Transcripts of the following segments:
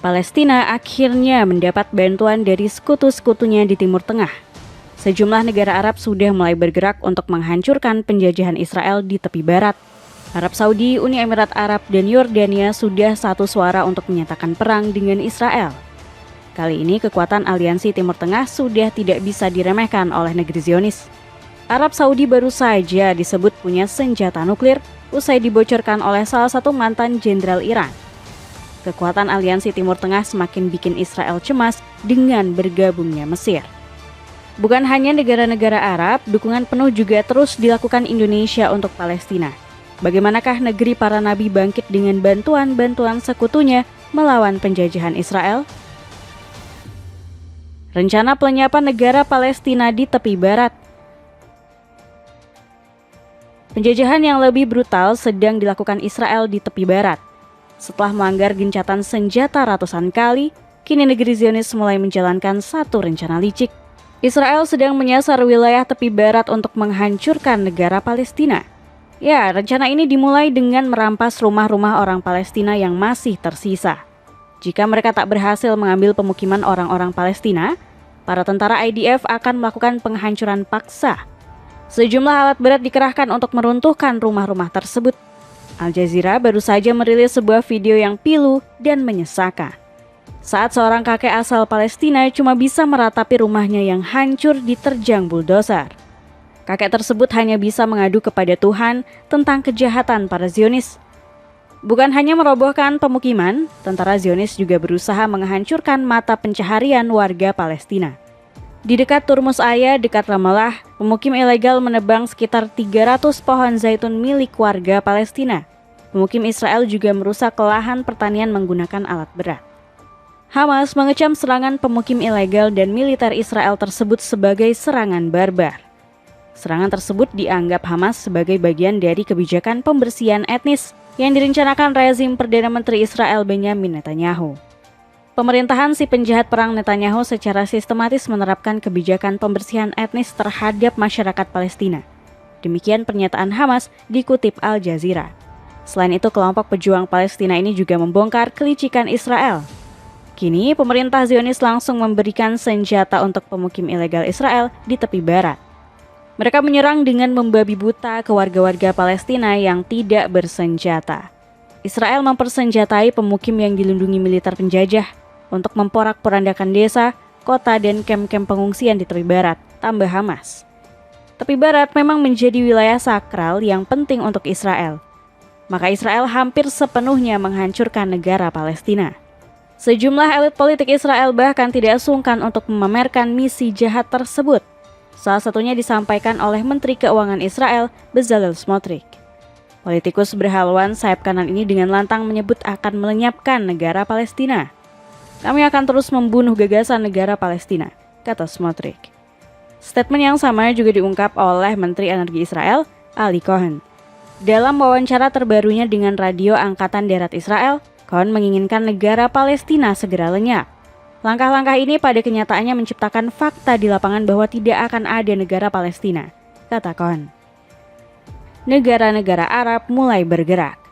Palestina akhirnya mendapat bantuan dari sekutu-sekutunya di Timur Tengah. Sejumlah negara Arab sudah mulai bergerak untuk menghancurkan penjajahan Israel di tepi barat. Arab Saudi, Uni Emirat Arab, dan Yordania sudah satu suara untuk menyatakan perang dengan Israel. Kali ini kekuatan aliansi Timur Tengah sudah tidak bisa diremehkan oleh negeri Zionis. Arab Saudi baru saja disebut punya senjata nuklir usai dibocorkan oleh salah satu mantan jenderal Iran. Kekuatan aliansi Timur Tengah semakin bikin Israel cemas dengan bergabungnya Mesir. Bukan hanya negara-negara Arab, dukungan penuh juga terus dilakukan Indonesia untuk Palestina. Bagaimanakah negeri para nabi bangkit dengan bantuan-bantuan sekutunya melawan penjajahan Israel? Rencana pelenyapan negara Palestina di tepi barat. Penjajahan yang lebih brutal sedang dilakukan Israel di tepi barat. Setelah melanggar gencatan senjata ratusan kali, kini negeri Zionis mulai menjalankan satu rencana licik. Israel sedang menyasar wilayah tepi barat untuk menghancurkan negara Palestina. Ya, rencana ini dimulai dengan merampas rumah-rumah orang Palestina yang masih tersisa. Jika mereka tak berhasil mengambil pemukiman orang-orang Palestina, para tentara IDF akan melakukan penghancuran paksa. Sejumlah alat berat dikerahkan untuk meruntuhkan rumah-rumah tersebut. Al Jazeera baru saja merilis sebuah video yang pilu dan menyesakan. Saat seorang kakek asal Palestina cuma bisa meratapi rumahnya yang hancur diterjang buldoser. Kakek tersebut hanya bisa mengadu kepada Tuhan tentang kejahatan para Zionis. Bukan hanya merobohkan pemukiman, tentara Zionis juga berusaha menghancurkan mata pencaharian warga Palestina. Di dekat Turmus Aya, dekat Ramallah, pemukim ilegal menebang sekitar 300 pohon zaitun milik warga Palestina. Pemukim Israel juga merusak lahan pertanian menggunakan alat berat. Hamas mengecam serangan pemukim ilegal dan militer Israel tersebut sebagai serangan barbar. Serangan tersebut dianggap Hamas sebagai bagian dari kebijakan pembersihan etnis yang direncanakan rezim Perdana Menteri Israel Benyamin Netanyahu. Pemerintahan si penjahat perang Netanyahu secara sistematis menerapkan kebijakan pembersihan etnis terhadap masyarakat Palestina. Demikian pernyataan Hamas dikutip Al Jazeera. Selain itu, kelompok pejuang Palestina ini juga membongkar kelicikan Israel. Kini, pemerintah Zionis langsung memberikan senjata untuk pemukim ilegal Israel di tepi barat. Mereka menyerang dengan membabi buta ke warga-warga Palestina yang tidak bersenjata. Israel mempersenjatai pemukim yang dilindungi militer penjajah untuk memporak-porandakan desa, kota, dan kem-kem pengungsian di tepi barat, tambah Hamas. Tepi barat memang menjadi wilayah sakral yang penting untuk Israel. Maka Israel hampir sepenuhnya menghancurkan negara Palestina. Sejumlah elit politik Israel bahkan tidak sungkan untuk memamerkan misi jahat tersebut. Salah satunya disampaikan oleh Menteri Keuangan Israel, Bezalel Smotrich. Politikus berhaluan sayap kanan ini dengan lantang menyebut akan melenyapkan negara Palestina. Kami akan terus membunuh gagasan negara Palestina, kata Smotrich. Statement yang sama juga diungkap oleh Menteri Energi Israel, Ali Cohen. Dalam wawancara terbarunya dengan radio Angkatan Darat Israel, Cohen menginginkan negara Palestina segera lenyap. Langkah-langkah ini pada kenyataannya menciptakan fakta di lapangan bahwa tidak akan ada negara Palestina, kata Cohen. Negara-negara Arab mulai bergerak.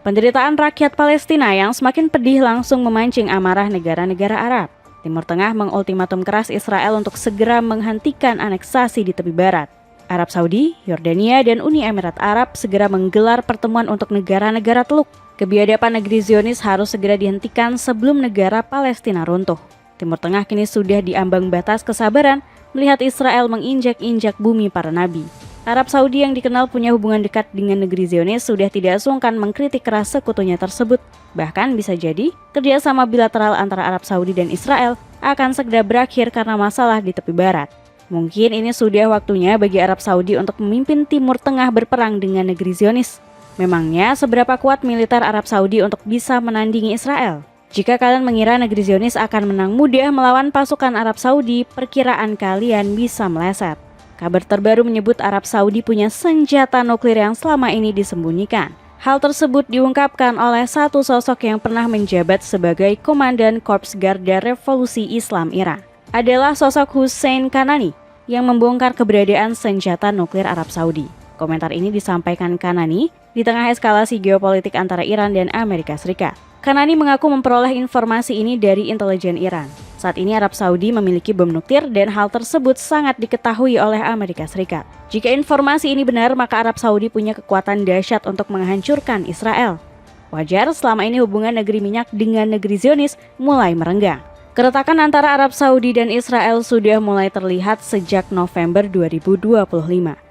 Penderitaan rakyat Palestina yang semakin pedih langsung memancing amarah negara-negara Arab. Timur Tengah mengultimatum keras Israel untuk segera menghentikan aneksasi di tepi barat. Arab Saudi, Yordania, dan Uni Emirat Arab segera menggelar pertemuan untuk negara-negara Teluk. Kebiadaban negeri Zionis harus segera dihentikan sebelum negara Palestina runtuh. Timur Tengah kini sudah diambang batas kesabaran melihat Israel menginjak-injak bumi para nabi. Arab Saudi yang dikenal punya hubungan dekat dengan negeri Zionis sudah tidak sungkan mengkritik keras sekutunya tersebut. Bahkan bisa jadi kerjasama bilateral antara Arab Saudi dan Israel akan segera berakhir karena masalah di tepi barat. Mungkin ini sudah waktunya bagi Arab Saudi untuk memimpin Timur Tengah berperang dengan negeri Zionis. Memangnya seberapa kuat militer Arab Saudi untuk bisa menandingi Israel? Jika kalian mengira negeri Zionis akan menang mudah melawan pasukan Arab Saudi, perkiraan kalian bisa meleset. Kabar terbaru menyebut Arab Saudi punya senjata nuklir yang selama ini disembunyikan. Hal tersebut diungkapkan oleh satu sosok yang pernah menjabat sebagai Komandan Korps Garda Revolusi Islam Iran. Adalah sosok Hussein Kanani yang membongkar keberadaan senjata nuklir Arab Saudi. Komentar ini disampaikan Kanani di tengah eskalasi geopolitik antara Iran dan Amerika Serikat. Kanani mengaku memperoleh informasi ini dari intelijen Iran. Saat ini Arab Saudi memiliki bom nuklir dan hal tersebut sangat diketahui oleh Amerika Serikat. Jika informasi ini benar, maka Arab Saudi punya kekuatan dahsyat untuk menghancurkan Israel. Wajar selama ini hubungan negeri minyak dengan negeri Zionis mulai merenggang. Keretakan antara Arab Saudi dan Israel sudah mulai terlihat sejak November 2025.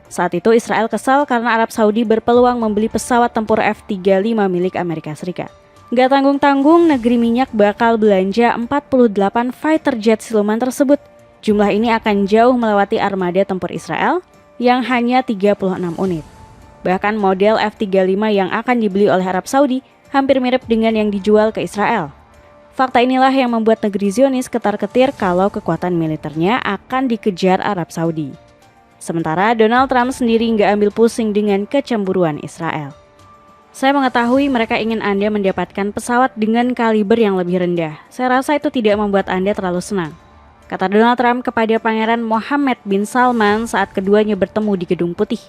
Saat itu Israel kesal karena Arab Saudi berpeluang membeli pesawat tempur F-35 milik Amerika Serikat. Gak tanggung-tanggung, negeri minyak bakal belanja 48 fighter jet siluman tersebut. Jumlah ini akan jauh melewati armada tempur Israel yang hanya 36 unit. Bahkan model F-35 yang akan dibeli oleh Arab Saudi hampir mirip dengan yang dijual ke Israel. Fakta inilah yang membuat negeri Zionis ketar-ketir kalau kekuatan militernya akan dikejar Arab Saudi. Sementara Donald Trump sendiri nggak ambil pusing dengan kecemburuan Israel. Saya mengetahui mereka ingin Anda mendapatkan pesawat dengan kaliber yang lebih rendah. Saya rasa itu tidak membuat Anda terlalu senang, kata Donald Trump kepada Pangeran Mohammed bin Salman saat keduanya bertemu di Gedung Putih.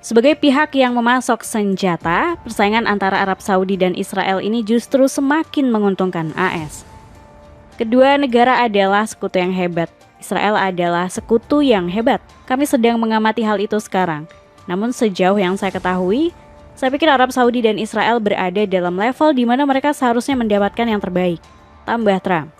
Sebagai pihak yang memasok senjata, persaingan antara Arab Saudi dan Israel ini justru semakin menguntungkan AS. Kedua negara adalah sekutu yang hebat. Israel adalah sekutu yang hebat. Kami sedang mengamati hal itu sekarang. Namun sejauh yang saya ketahui, saya pikir Arab Saudi dan Israel berada dalam level di mana mereka seharusnya mendapatkan yang terbaik, tambah Trump.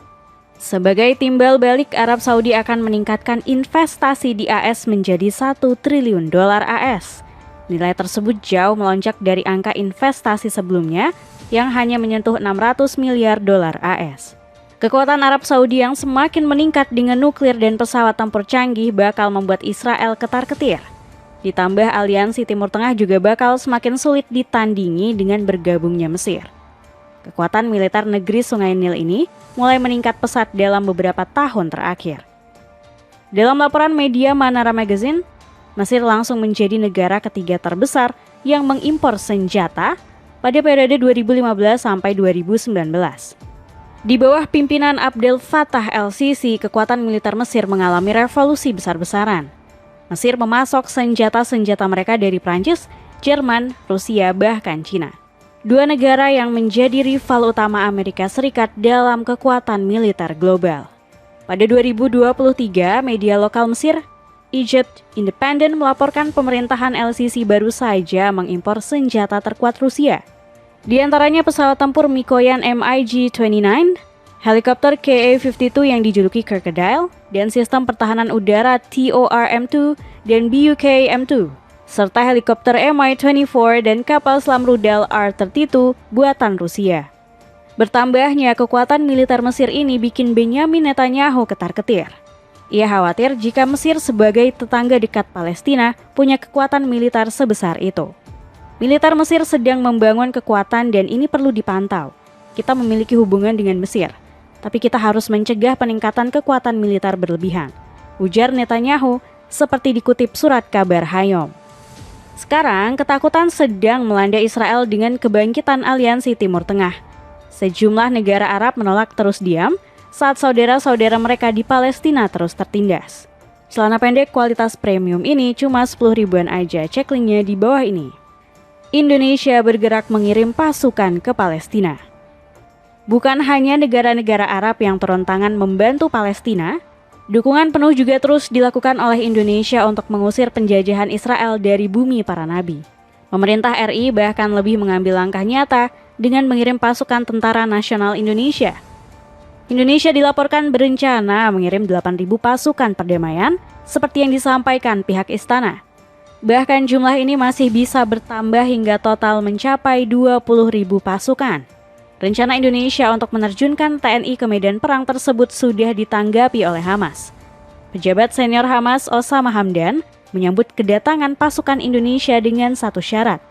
Sebagai timbal balik, Arab Saudi akan meningkatkan investasi di AS menjadi 1 triliun dolar AS. Nilai tersebut jauh melonjak dari angka investasi sebelumnya yang hanya menyentuh 600 miliar dolar AS. Kekuatan Arab Saudi yang semakin meningkat dengan nuklir dan pesawat tempur canggih bakal membuat Israel ketar-ketir. Ditambah aliansi Timur Tengah juga bakal semakin sulit ditandingi dengan bergabungnya Mesir. Kekuatan militer negeri Sungai Nil ini mulai meningkat pesat dalam beberapa tahun terakhir. Dalam laporan media Manara Magazine, Mesir langsung menjadi negara ketiga terbesar yang mengimpor senjata pada periode 2015 sampai 2019. Di bawah pimpinan Abdel Fattah el-Sisi, kekuatan militer Mesir mengalami revolusi besar-besaran. Mesir memasok senjata-senjata mereka dari Prancis, Jerman, Rusia, bahkan Cina. Dua negara yang menjadi rival utama Amerika Serikat dalam kekuatan militer global. Pada 2023, media lokal Mesir, Egypt Independent, melaporkan pemerintahan el-Sisi baru saja mengimpor senjata terkuat Rusia. Di antaranya pesawat tempur Mikoyan MiG-29, helikopter Ka-52 yang dijuluki Crocodile, dan sistem pertahanan udara TOR-M2 dan BUK-M2, serta helikopter Mi-24 dan kapal selam rudal R-32 buatan Rusia. Bertambahnya kekuatan militer Mesir ini bikin Benyamin Netanyahu ketar-ketir. Ia khawatir jika Mesir sebagai tetangga dekat Palestina punya kekuatan militer sebesar itu. Militer Mesir sedang membangun kekuatan dan ini perlu dipantau. Kita memiliki hubungan dengan Mesir, tapi kita harus mencegah peningkatan kekuatan militer berlebihan, ujar Netanyahu seperti dikutip surat kabar Hayom. Sekarang ketakutan sedang melanda Israel dengan kebangkitan aliansi Timur Tengah. Sejumlah negara Arab menolak terus diam saat saudara-saudara mereka di Palestina terus tertindas. Celana pendek kualitas premium ini cuma 10 ribuan aja, cek linknya di bawah ini. Indonesia bergerak mengirim pasukan ke Palestina. Bukan hanya negara-negara Arab yang turun tangan membantu Palestina, dukungan penuh juga terus dilakukan oleh Indonesia untuk mengusir penjajahan Israel dari bumi para nabi. Pemerintah RI bahkan lebih mengambil langkah nyata dengan mengirim pasukan Tentara Nasional Indonesia. Indonesia dilaporkan berencana mengirim 8.000 pasukan perdamaian seperti yang disampaikan pihak istana. Bahkan jumlah ini masih bisa bertambah hingga total mencapai 20.000 pasukan. Rencana Indonesia untuk menerjunkan TNI ke medan perang tersebut sudah ditanggapi oleh Hamas. Pejabat senior Hamas Osama Hamdan menyambut kedatangan pasukan Indonesia dengan satu syarat.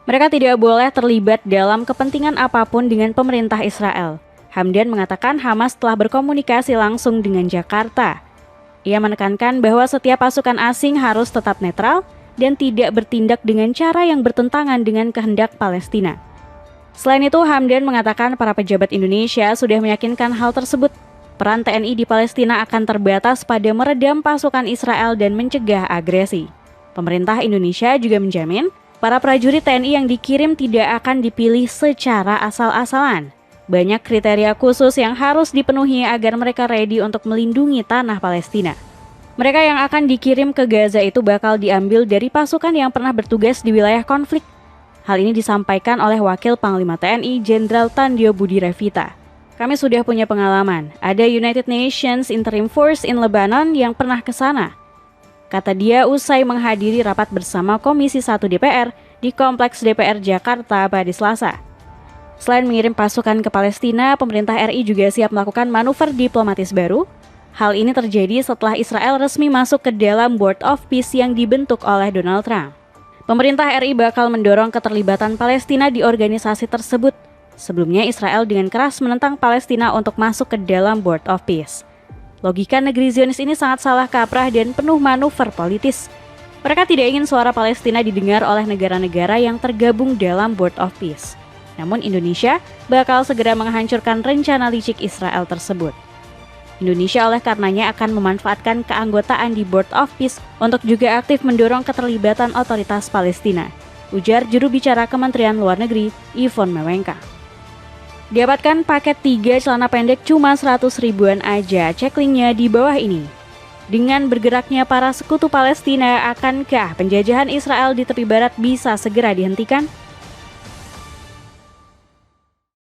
Mereka tidak boleh terlibat dalam kepentingan apapun dengan pemerintah Israel. Hamdan mengatakan Hamas telah berkomunikasi langsung dengan Jakarta. Ia menekankan bahwa setiap pasukan asing harus tetap netral dan tidak bertindak dengan cara yang bertentangan dengan kehendak Palestina. Selain itu, Hamdan mengatakan para pejabat Indonesia sudah meyakinkan hal tersebut. Peran TNI di Palestina akan terbatas pada meredam pasukan Israel dan mencegah agresi. Pemerintah Indonesia juga menjamin Para prajurit TNI yang dikirim tidak akan dipilih secara asal-asalan. Banyak kriteria khusus yang harus dipenuhi agar mereka ready untuk melindungi tanah Palestina. Mereka yang akan dikirim ke Gaza itu bakal diambil dari pasukan yang pernah bertugas di wilayah konflik. Hal ini disampaikan oleh Wakil Panglima TNI Jenderal Tandjo Budi Revita. Kami sudah punya pengalaman, ada United Nations Interim Force in Lebanon yang pernah ke sana. Kata dia usai menghadiri rapat bersama Komisi 1 DPR di Kompleks DPR Jakarta pada Selasa. Selain mengirim pasukan ke Palestina, pemerintah RI juga siap melakukan manuver diplomatis baru. Hal ini terjadi setelah Israel resmi masuk ke dalam Board of Peace yang dibentuk oleh Donald Trump. Pemerintah RI bakal mendorong keterlibatan Palestina di organisasi tersebut. Sebelumnya Israel dengan keras menentang Palestina untuk masuk ke dalam Board of Peace. Logika negeri Zionis ini sangat salah kaprah dan penuh manuver politis. Mereka tidak ingin suara Palestina didengar oleh negara-negara yang tergabung dalam Board of Peace. Namun Indonesia bakal segera menghancurkan rencana licik Israel tersebut. Indonesia oleh karenanya akan memanfaatkan keanggotaan di Board of Peace untuk juga aktif mendorong keterlibatan otoritas Palestina, ujar juru bicara Kementerian Luar Negeri Yvonne Mewenka. Dapatkan paket 3 celana pendek cuma 100 ribuan aja, cek linknya di bawah ini. Dengan bergeraknya para sekutu Palestina, akankah penjajahan Israel di tepi barat bisa segera dihentikan?